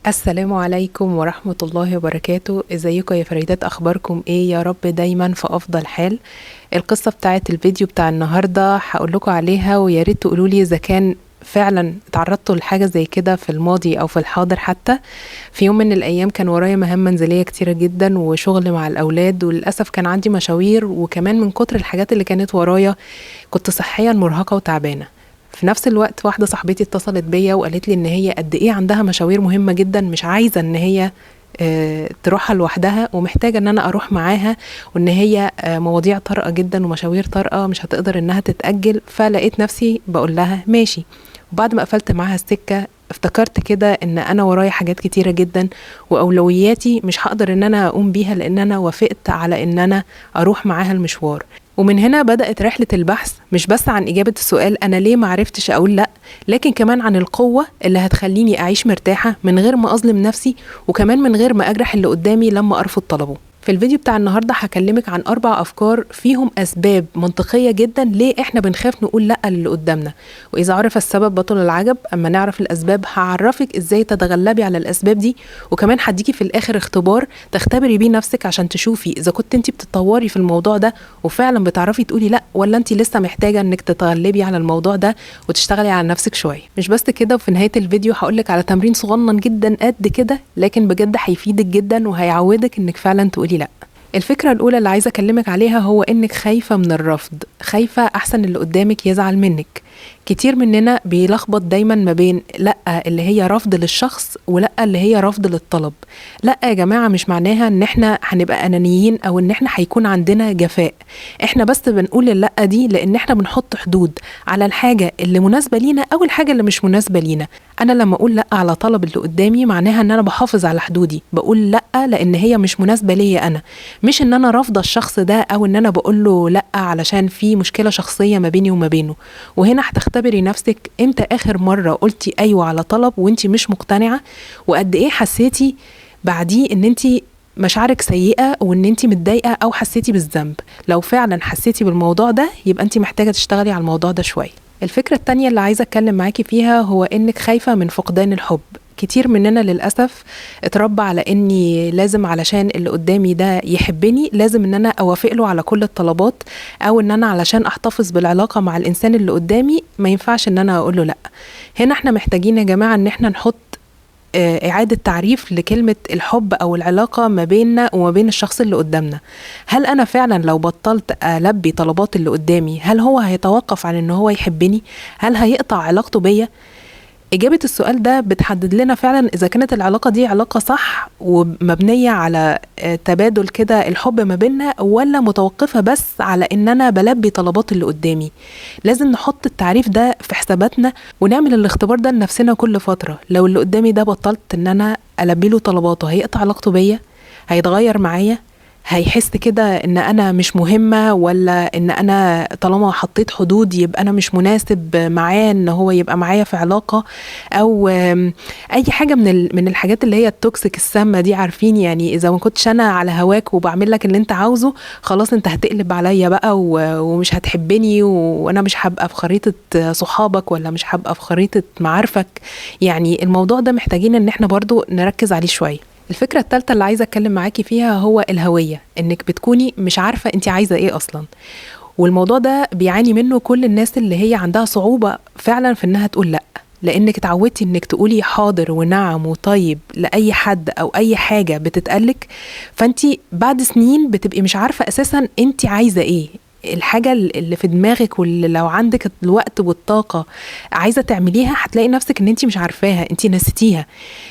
السلام عليكم ورحمة الله وبركاته. ازيكم يا فريدات؟ اخباركم ايه؟ يا رب دايما في افضل حال. القصة بتاعت الفيديو بتاع النهاردة هقول لكم عليها، ويا ريت تقولوا لي اذا كان فعلا تعرضتوا لحاجة زي كده في الماضي او في الحاضر. حتى في يوم من الايام كان ورايا مهام منزلية كتيرة جدا وشغل مع الاولاد، وللاسف كان عندي مشاوير، وكمان من كتر الحاجات اللي كانت ورايا كنت صحيا مرهقة وتعبانة. في نفس الوقت واحدة صاحبتي اتصلت بيا وقالت لي ان هي قد ايه عندها مشاوير مهمة جدا، مش عايزة ان هي تروحها لوحدها، ومحتاجة ان انا اروح معاها، وان هي مواضيع طارئة جدا ومشاوير طارئة مش هتقدر انها تتأجل. فلقيت نفسي بقول لها ماشي. وبعد ما قفلت معاها السكة افتكرت كده ان انا ورايا حاجات كتيرة جدا واولوياتي مش هقدر ان انا اقوم بيها، لان انا وافقت على ان انا اروح معاها المشوار. ومن هنا بدأت رحلة البحث، مش بس عن إجابة السؤال أنا ليه معرفتش أقول لأ، لكن كمان عن القوة اللي هتخليني أعيش مرتاحة من غير ما أظلم نفسي، وكمان من غير ما أجرح اللي قدامي لما أرفض طلبه. في الفيديو بتاع النهاردة هكلمك عن 4 أفكار فيهم أسباب منطقية جدا ليه إحنا بنخاف نقول لأ للي قدامنا. وإذا عرف السبب بطل العجب، أما نعرف الأسباب هعرفك إزاي تتغلبي على الأسباب دي، وكمان هديكي في الآخر اختبار تختبري بيه نفسك عشان تشوفي إذا كنت أنت بتتطوري في الموضوع ده وفعلا بتعرفي تقولي لأ، ولا أنت لسه محتاجة إنك تتغلبي على الموضوع ده وتشتغلي على نفسك شوية. مش بس كده، وفي نهاية الفيديو هقولك على تمرين صغنن جدا قد كده، لكن بجد هيفيدك جدا وهيعودك إنك فعلا تقولي لأ. الفكرة الأولى اللي عايزة أكلمك عليها هو إنك خايفة من الرفض، خايفة أحسن اللي قدامك يزعل منك. كتير مننا بيلخبط دايما ما بين لأ اللي هي رفض للشخص ولأ اللي هي رفض للطلب. لأ يا جماعة مش معناها إن إحنا هنبقى أنانيين أو إن إحنا هيكون عندنا جفاء. إحنا بس بنقول اللأ دي لأن إحنا بنحط حدود على الحاجة اللي مناسبة لينا أو الحاجة اللي مش مناسبة لينا. أنا لما أقول لأ على طلب اللي قدامي معناها إن أنا بحافظ على حدودي، بقول لأ لأن هي مش مناسبة ليا أنا، مش إن أنا رافضة الشخص ده أو إن أنا بقول له لأ علشان في مشكلة شخصية ما بيني وما بينه. وهنا هتختبري نفسك امتى آخر مرة قلتي أيوة على طلب وانتي مش مقتنعة، وقد إيه حسيتي بعديه إن انتي مشاعرك سيئة وإن انتي متضايقة أو حسيتي بالذنب. لو فعلا حسيتي بالموضوع ده يبقى انتي محتاجة تشتغلي على الموضوع ده شوية. الفكرة التانية اللي عايزة أتكلم معاكي فيها هو إنك خايفة من فقدان الحب. كتير مننا للأسف اتربى على إني لازم علشان اللي قدامي ده يحبني لازم إن أنا أوافق له على كل الطلبات، أو إن أنا علشان أحتفظ بالعلاقة مع الإنسان اللي قدامي ما ينفعش إن أنا أقول له لأ. هنا احنا محتاجين يا جماعة إن احنا نحط إعادة تعريف لكلمة الحب أو العلاقة ما بيننا وما بين الشخص اللي قدامنا. هل أنا فعلا لو بطلت ألبي طلبات اللي قدامي هل هو هيتوقف عن إن هو يحبني؟ هل هيقطع علاقته بيا؟ إجابة السؤال ده بتحدد لنا فعلا إذا كانت العلاقة دي علاقة صح ومبنية على تبادل كده الحب ما بيننا، ولا متوقفة بس على إن أنا بلبي طلبات اللي قدامي. لازم نحط التعريف ده في حساباتنا ونعمل الاختبار ده لنفسنا كل فترة. لو اللي قدامي ده بطلت إن أنا ألبي له طلباته هيقطع علاقته بيا؟ هيتغير معايا؟ هيحس كده ان انا مش مهمة، ولا ان انا طالما حطيت حدود يبقى انا مش مناسب معاه ان هو يبقى معايا في علاقة، او اي حاجة من الحاجات اللي هي التوكسيك السامة دي. عارفين يعني اذا ما كنتش انا على هواك وبعمل لك اللي انت عاوزه خلاص انت هتقلب عليا بقى ومش هتحبني، وانا مش هبقى في خريطة صحابك ولا مش هبقى في خريطة معارفك. يعني الموضوع ده محتاجين ان احنا برضو نركز عليه شوية. الفكرة الثالثة اللي عايزة أتكلم معاكي فيها هو الهوية، إنك بتكوني مش عارفة أنت عايزة إيه أصلا. والموضوع ده بيعاني منه كل الناس اللي هي عندها صعوبة فعلا في إنها تقول لأ، لأنك اتعودتي إنك تقولي حاضر ونعم وطيب لأي حد أو أي حاجة بتتقالك. فأنت بعد سنين بتبقي مش عارفة أساسا أنت عايزة إيه، الحاجة اللي في دماغك واللي لو عندك الوقت والطاقة عايزة تعمليها هتلاقي نفسك ان انتي مش عارفاها، انتي نسيتيها.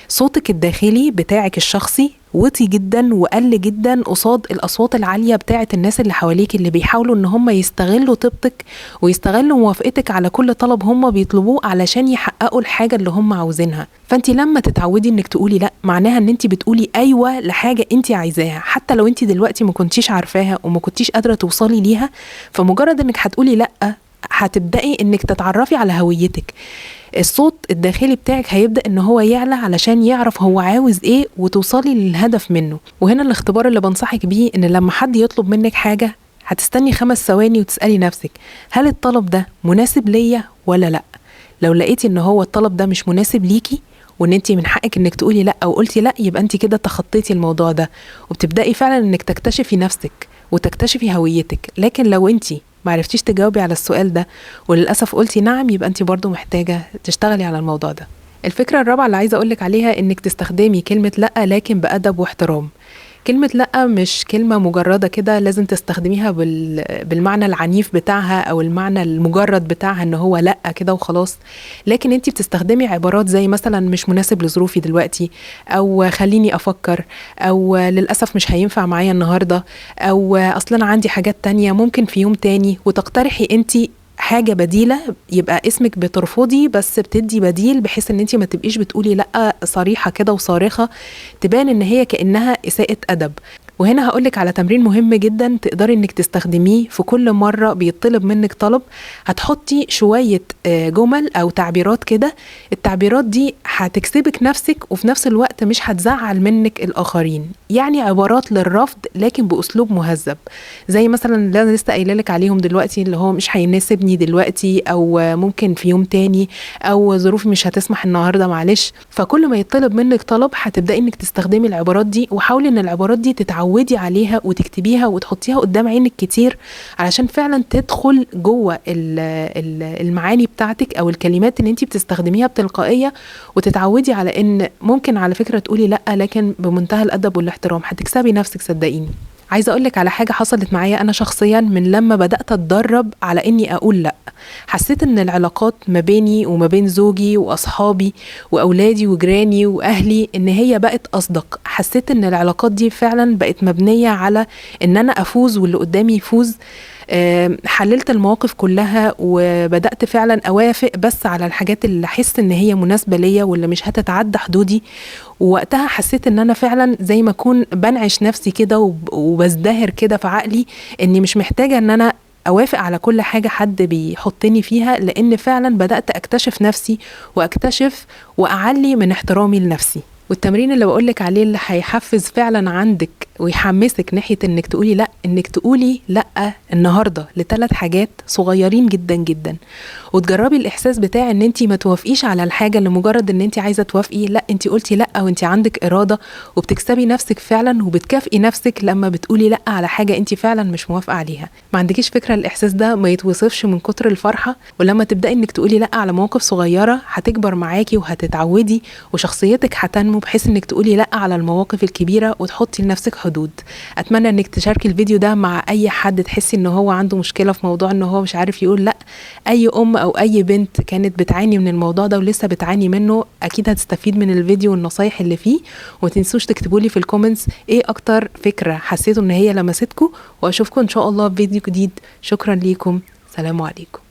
صوتك الداخلي بتاعك الشخصي وطي جدا وقل جدا قصاد الأصوات العالية بتاعت الناس اللي حواليك اللي بيحاولوا ان هم يستغلوا طيبتك ويستغلوا موافقتك على كل طلب هم بيطلبوه علشان يحققوا الحاجة اللي هم عاوزينها. فانتي لما تتعودي انك تقولي لا معناها ان انتي بتقولي ايوه لحاجة انتي عايزاها، حتى لو انتي دلوقتي ما كنتيش عارفاها وما كنتيش قادرة توصلي ليها. فمجرد انك هتقولي لا هتبدأي انك تتعرفي على هويتك. الصوت الداخلي بتاعك هيبدأ ان هو يعلى علشان يعرف هو عاوز ايه وتوصلي للهدف منه. وهنا الاختبار اللي بنصحك بيه ان لما حد يطلب منك حاجة هتستني 5 ثواني وتسألي نفسك هل الطلب ده مناسب ليا ولا لا. لو لقيتي ان هو الطلب ده مش مناسب ليكي وان انت من حقك انك تقولي لا، او قلتي لا يبقى انت كده تخطيتي الموضوع ده، وبتبدأي فعلا انك تكتشفي نفسك وتكتشفي هويتك. لكن لو انت معرفتيش تجاوبي على السؤال ده وللأسف قلتي نعم، يبقى انت برضو محتاجة تشتغلي على الموضوع ده. الفكرة الرابعة اللي عايزة أقولك عليها إنك تستخدمي كلمة لأ لكن بأدب واحترام. كلمة لأ مش كلمة مجردة كده لازم تستخدميها بالمعنى العنيف بتاعها أو المعنى المجرد بتاعها إن هو لأ كده وخلاص، لكن انتي بتستخدمي عبارات زي مثلا مش مناسب لظروفي دلوقتي، أو خليني أفكر، أو للأسف مش هينفع معايا النهاردة، أو أصلا عندي حاجات تانية ممكن في يوم تاني، وتقترحي انتي حاجة بديلة. يبقى اسمك بترفضي بس بتدي بديل، بحيث ان انتي ما تبقيش بتقولي لأ صريحة كده وصارخة تبان ان هي كأنها إساءة أدب. وهنا هقولك على تمرين مهم جدا تقدري انك تستخدميه في كل مرة بيطلب منك طلب. هتحطي شوية جمل او تعبيرات كده، التعبيرات دي هتكسبك نفسك وفي نفس الوقت مش هتزعل منك الاخرين. يعني عبارات للرفض لكن باسلوب مهذب، زي مثلا اللي انا لسه قايله لك عليهم دلوقتي، اللي هو مش هيناسبني دلوقتي، او ممكن في يوم تاني، او ظروفي مش هتسمح النهارده معلش. فكل ما يطلب منك طلب هتبداي انك تستخدمي العبارات دي، وحاولي ان العبارات دي تتعودي عليها وتكتبيها وتحطيها قدام عينك كتير، علشان فعلا تدخل جوه المعاني بتاعتك او الكلمات اللي انتي بتستخدميها بتلقائيه، وتتعودي على ان ممكن على فكره تقولي لا لكن بمنتهى الادب والاحترام. هتكسبي نفسك صدقيني. عايزه اقولك على حاجه حصلت معايا انا شخصيا من لما بدات اتدرب على اني اقول لا. حسيت ان العلاقات ما بيني وما بين زوجي واصحابي واولادي وجيراني واهلي ان هي بقت اصدق. حسيت ان العلاقات دي فعلا بقت مبنيه على ان انا افوز واللي قدامي يفوز. حللت المواقف كلها وبدأت فعلا أوافق بس على الحاجات اللي أحس إن هي مناسبة ليا واللي مش هتتعدى حدودي. ووقتها حسيت إن أنا فعلا زي ما أكون بنعش نفسي كده وبزدهر كده في عقلي إني مش محتاجة إن أنا أوافق على كل حاجة حد بيحطني فيها، لأن فعلا بدأت أكتشف نفسي وأكتشف وأعلي من احترامي لنفسي. والتمرين اللي بقولك عليه اللي هيحفز فعلا عندك ويحمسك ناحية انك تقولي لا، انك تقولي لا النهاردة ل3 حاجات صغيرين جدا جدا، وتجربي الاحساس بتاع ان انتي ما توافقيش على الحاجة لمجرد ان انتي عايزة توافقي. لا، انتي قلتي لا وانتي عندك ارادة، وبتكسبي نفسك فعلا وبتكافئي نفسك لما بتقولي لا على حاجة انتي فعلا مش موافقة عليها. ما عندكيش فكرة الاحساس ده ما يتوصفش من كتر الفرحة. ولما تبدأي انك تقولي لا على مواقف صغيرة هتكبر معاكي وهتتعودي، وشخصيتك هتنمو بحيث انك تقولي لا على المواقف الكبيرة وتحطي لنفسك حدود. اتمنى انك تشاركي الفيديو ده مع اي حد تحسي ان هو عنده مشكلة في موضوع ان هو مش عارف يقول لا. اي ام او اي بنت كانت بتعاني من الموضوع ده ولسه بتعاني منه اكيد هتستفيد من الفيديو والنصايح اللي فيه. ومتنسوش تكتبولي في الكومنتس ايه اكتر فكرة حسيتوا ان هي لمستكم، واشوفكم ان شاء الله في فيديو جديد. شكرا ليكم، سلام عليكم.